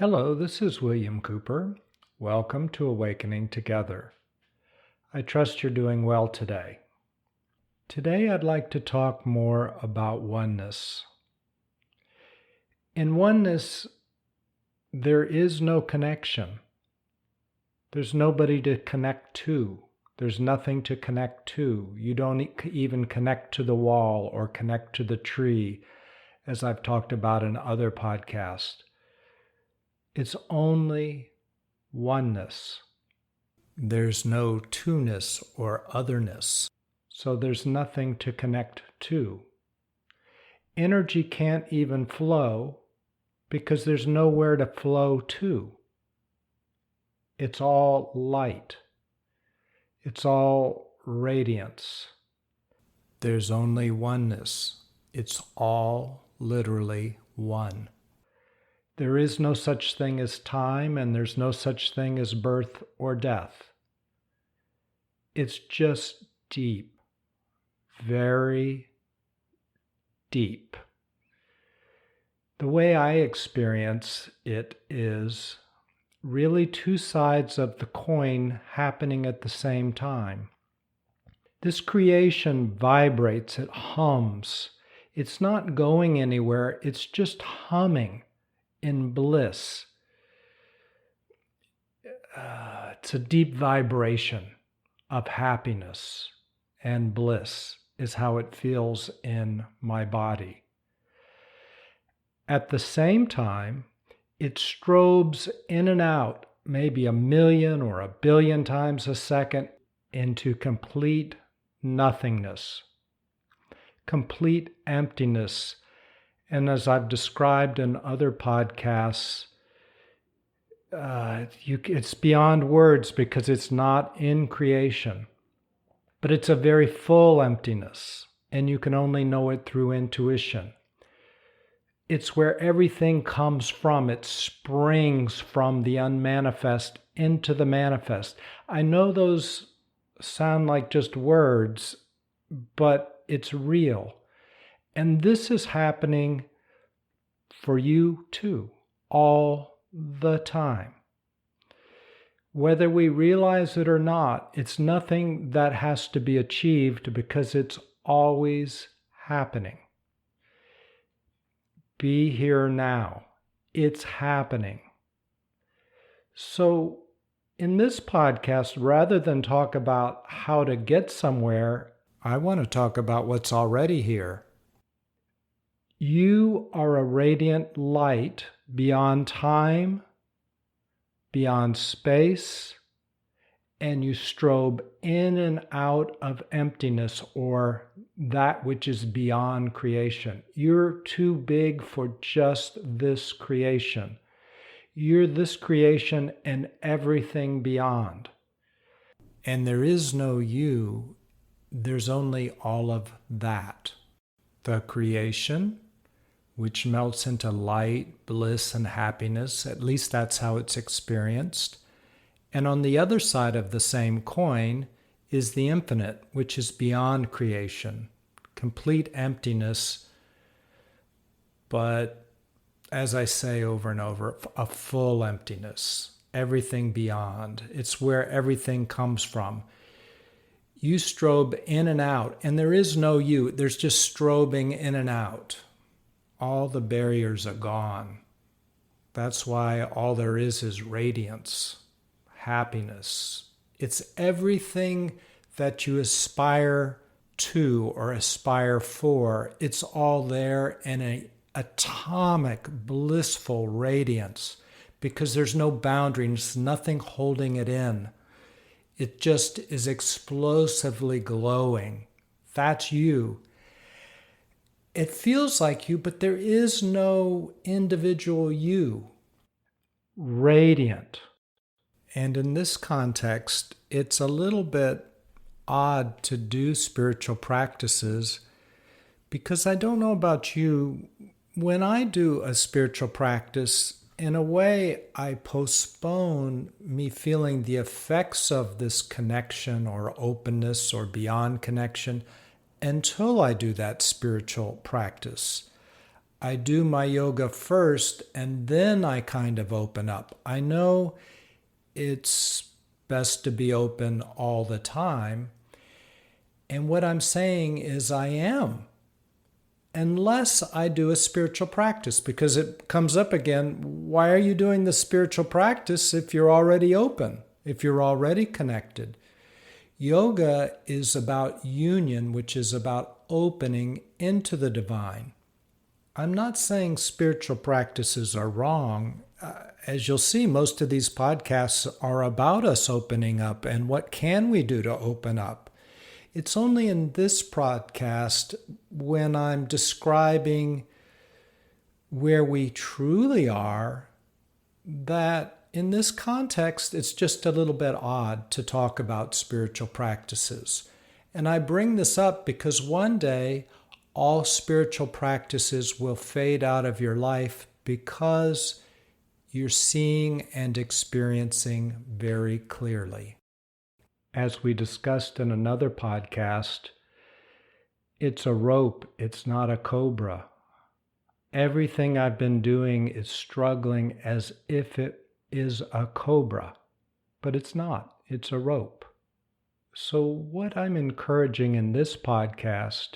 Hello, this is William Cooper. Welcome to Awakening Together. I trust you're doing well today. Today I'd like to talk more about oneness. In oneness, there is no connection. There's nobody to connect to. There's nothing to connect to. You don't even connect to the wall or connect to the tree, as I've talked about in other podcasts. It's only oneness. There's no two-ness or otherness, so there's nothing to connect to. Energy can't even flow because there's nowhere to flow to. It's all light. It's all radiance. There's only oneness. It's all literally one. There is no such thing as time, and there's no such thing as birth or death. It's just deep, very deep. The way I experience it is really two sides of the coin happening at the same time. This creation vibrates, it hums. It's not going anywhere, it's just humming in bliss. It's a deep vibration of happiness and bliss is how it feels in my body. At the same time, it strobes in and out maybe 1,000,000 or 1,000,000,000 times a second into complete nothingness, complete emptiness. And as I've described in other podcasts, it's beyond words because it's not in creation. But it's a very full emptiness, and you can only know it through intuition. It's where everything comes from. It springs from the unmanifest into the manifest. I know those sound like just words, but it's real. And this is happening for you too, all the time. Whether we realize it or not, it's nothing that has to be achieved because it's always happening. Be here now. It's happening. So in this podcast, rather than talk about how to get somewhere, I want to talk about what's already here. You are a radiant light beyond time, beyond space, and you strobe in and out of emptiness or that which is beyond creation. You're too big for just this creation. You're this creation and everything beyond. And there is no you, there's only all of that. The creation, which melts into light, bliss, and happiness. At least that's how it's experienced. And on the other side of the same coin is the infinite, which is beyond creation, complete emptiness, but as I say over and over, a full emptiness, everything beyond. It's where everything comes from. You strobe in and out, and there is no you. There's just strobing in and out. All the barriers are gone. That's why all there is radiance, happiness. It's everything that you aspire to or aspire for. It's all there in an atomic, blissful radiance because there's no boundary, there's nothing holding it in. It just is explosively glowing. That's you. It feels like you, but there is no individual you. Radiant. And in this context, it's a little bit odd to do spiritual practices because I don't know about you. When I do a spiritual practice, in a way, I postpone me feeling the effects of this connection or openness or beyond connection until I do that spiritual practice. I do my yoga first and then I kind of open up. I know it's best to be open all the time. And what I'm saying is I am. Unless I do a spiritual practice, because it comes up again, why are you doing the spiritual practice if you're already open, if you're already connected? Yoga is about union, which is about opening into the divine. I'm not saying spiritual practices are wrong. As you'll see, most of these podcasts are about us opening up and what can we do to open up. It's only in this podcast when I'm describing where we truly are that in this context it's just a little bit odd to talk about spiritual practices. And I bring this up because one day all spiritual practices will fade out of your life because you're seeing and experiencing very clearly. As we discussed in another podcast, it's a rope, it's not a cobra. Everything I've been doing is struggling as if it is a cobra, but it's not, it's a rope. So what I'm encouraging in this podcast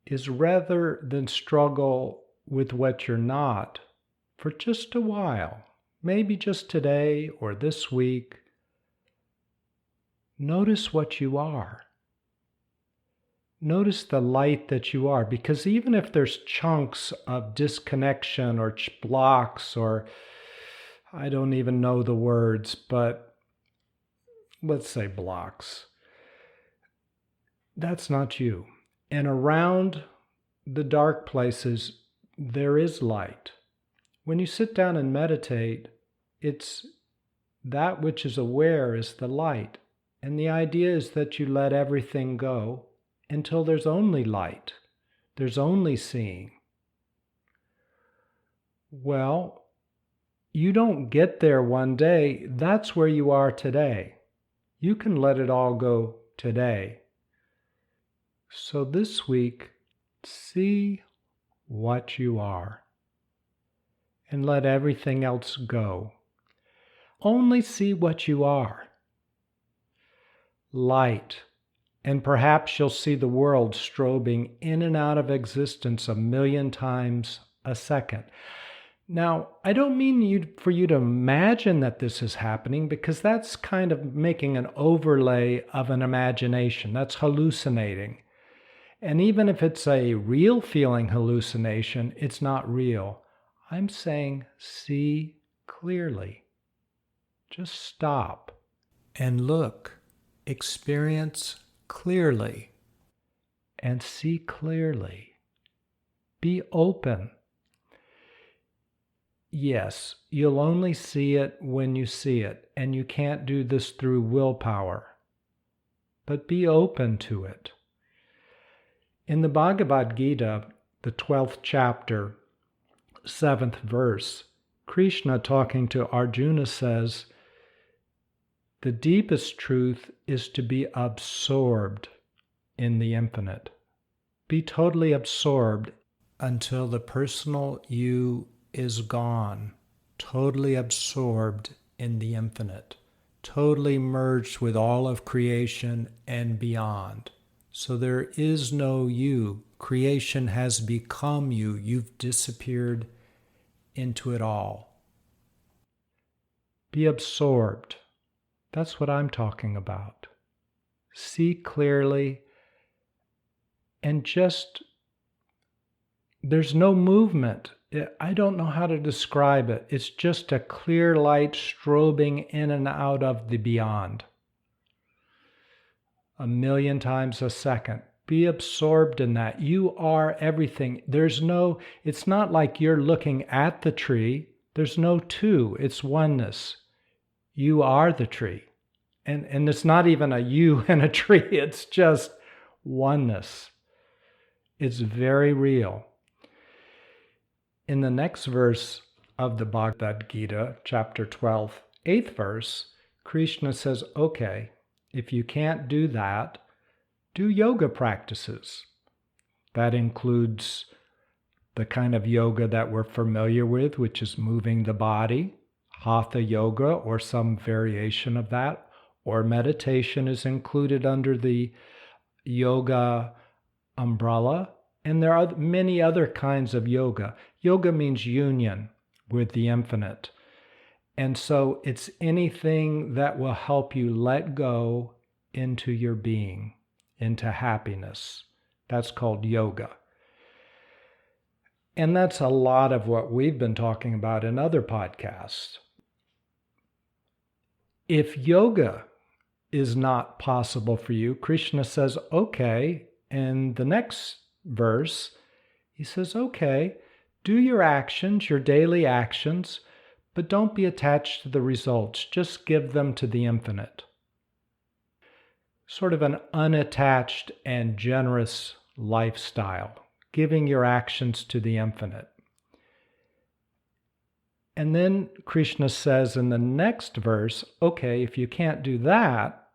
is rather than struggle with what you're not for just a while, maybe just today or this week, notice what you are. Notice the light that you are, because even if there's chunks of disconnection or blocks or I don't even know the words, but let's say blocks, that's not you. And around the dark places, there is light. When you sit down and meditate, it's that which is aware is the light. And the idea is that you let everything go until there's only light. There's only seeing. Well, you don't get there one day. That's where you are today. You can let it all go today. So this week, see what you are and let everything else go. Only see what you are. Light, and perhaps you'll see the world strobing in and out of existence 1,000,000 times a second. Now, I don't mean for you to imagine that this is happening, because that's kind of making an overlay of an imagination. That's hallucinating. And even if it's a real feeling hallucination, it's not real. I'm saying see clearly. Just stop and look. Experience clearly and see clearly. Be open. Yes, you'll only see it when you see it, and you can't do this through willpower. But be open to it. In the Bhagavad Gita, the 12th chapter, 7th verse, Krishna talking to Arjuna says, the deepest truth is to be absorbed in the infinite. Be totally absorbed until the personal you is gone. Totally absorbed in the infinite. Totally merged with all of creation and beyond. So there is no you. Creation has become you. You've disappeared into it all. Be absorbed. That's what I'm talking about. See clearly and just, there's no movement. I don't know how to describe it. It's just a clear light strobing in and out of the beyond. 1,000,000 times a second. Be absorbed in that. You are everything. It's not like you're looking at the tree. There's no two. It's oneness. You are the tree. And it's not even a you and a tree. It's just oneness. It's very real. In the next verse of the Bhagavad Gita, chapter 12, 8th verse, Krishna says, okay, if you can't do that, do yoga practices. That includes the kind of yoga that we're familiar with, which is moving the body, hatha yoga or some variation of that, or meditation is included under the yoga umbrella. And there are many other kinds of yoga. Yoga means union with the infinite. And so it's anything that will help you let go into your being, into happiness. That's called yoga. And that's a lot of what we've been talking about in other podcasts. If yoga is not possible for you, Krishna says, okay. In the next verse, he says, okay, do your actions, your daily actions, but don't be attached to the results. Just give them to the infinite. Sort of an unattached and generous lifestyle, giving your actions to the infinite. And then Krishna says in the next verse, okay, if you can't do that,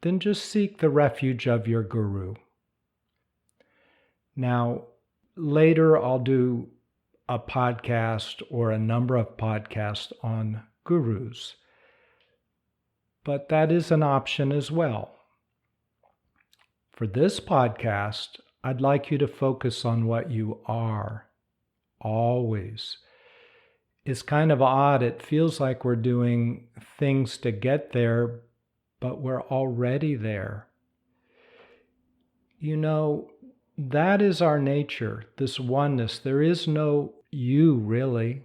then just seek the refuge of your guru. Now, later I'll do a podcast or a number of podcasts on gurus, but that is an option as well. For this podcast, I'd like you to focus on what you are, always. It's kind of odd. It feels like we're doing things to get there, but we're already there. You know, that is our nature, this oneness. There is no you, really.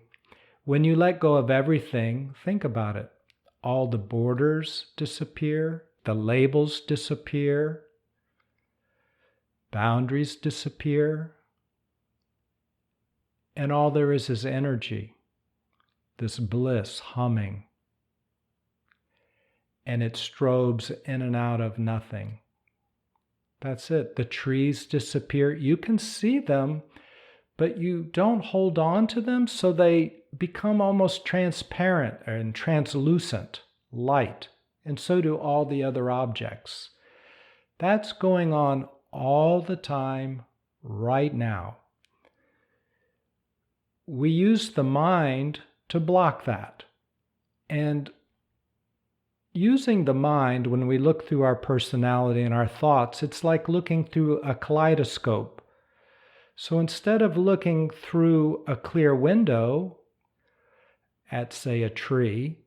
When you let go of everything, think about it. All the borders disappear, the labels disappear, boundaries disappear, and all there is energy, this bliss humming, and it strobes in and out of nothing. That's it. The trees disappear. You can see them, but you don't hold on to them, so they become almost transparent and translucent, light, and so do all the other objects. That's going on all the time, right now. We use the mind to block that. And using the mind, when we look through our personality and our thoughts, it's like looking through a kaleidoscope. So instead of looking through a clear window at, say, a tree,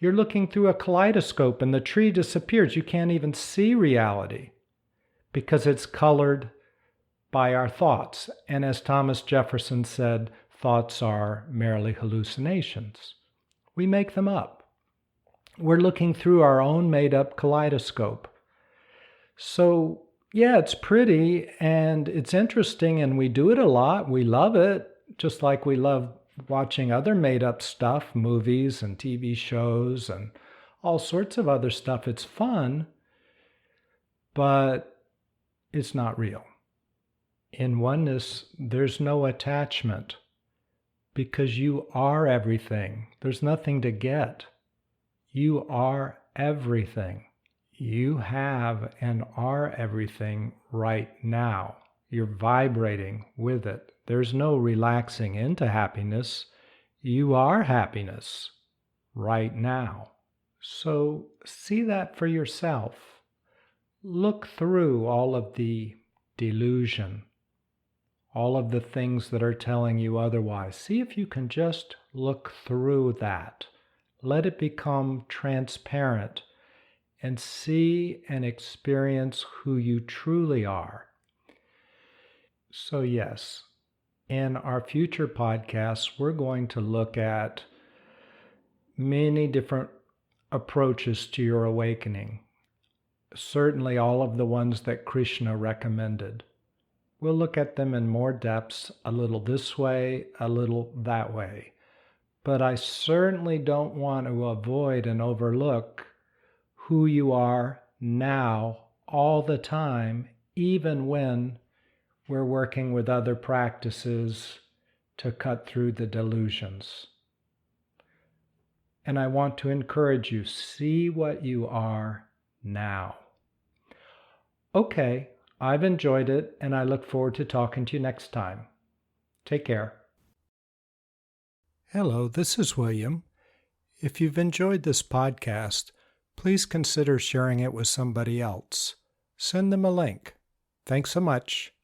you're looking through a kaleidoscope and the tree disappears. You can't even see reality because it's colored by our thoughts. And as Thomas Jefferson said, thoughts are merely hallucinations. We make them up. We're looking through our own made-up kaleidoscope. So, yeah, it's pretty and it's interesting and we do it a lot. We love it, just like we love watching other made-up stuff, movies and TV shows and all sorts of other stuff. It's fun, but it's not real. In oneness, there's no attachment because you are everything. There's nothing to get. You are everything. You have and are everything right now. You're vibrating with it. There's no relaxing into happiness. You are happiness right now. So see that for yourself. Look through all of the delusion, all of the things that are telling you otherwise. See if you can just look through that. Let it become transparent and see and experience who you truly are. So yes, in our future podcasts, we're going to look at many different approaches to your awakening. Certainly all of the ones that Krishna recommended. We'll look at them in more depths, a little this way, a little that way. But I certainly don't want to avoid and overlook who you are now, all the time, even when we're working with other practices to cut through the delusions. And I want to encourage you, see what you are now. Okay, I've enjoyed it, and I look forward to talking to you next time. Take care. Hello, this is William. If you've enjoyed this podcast, please consider sharing it with somebody else. Send them a link. Thanks so much.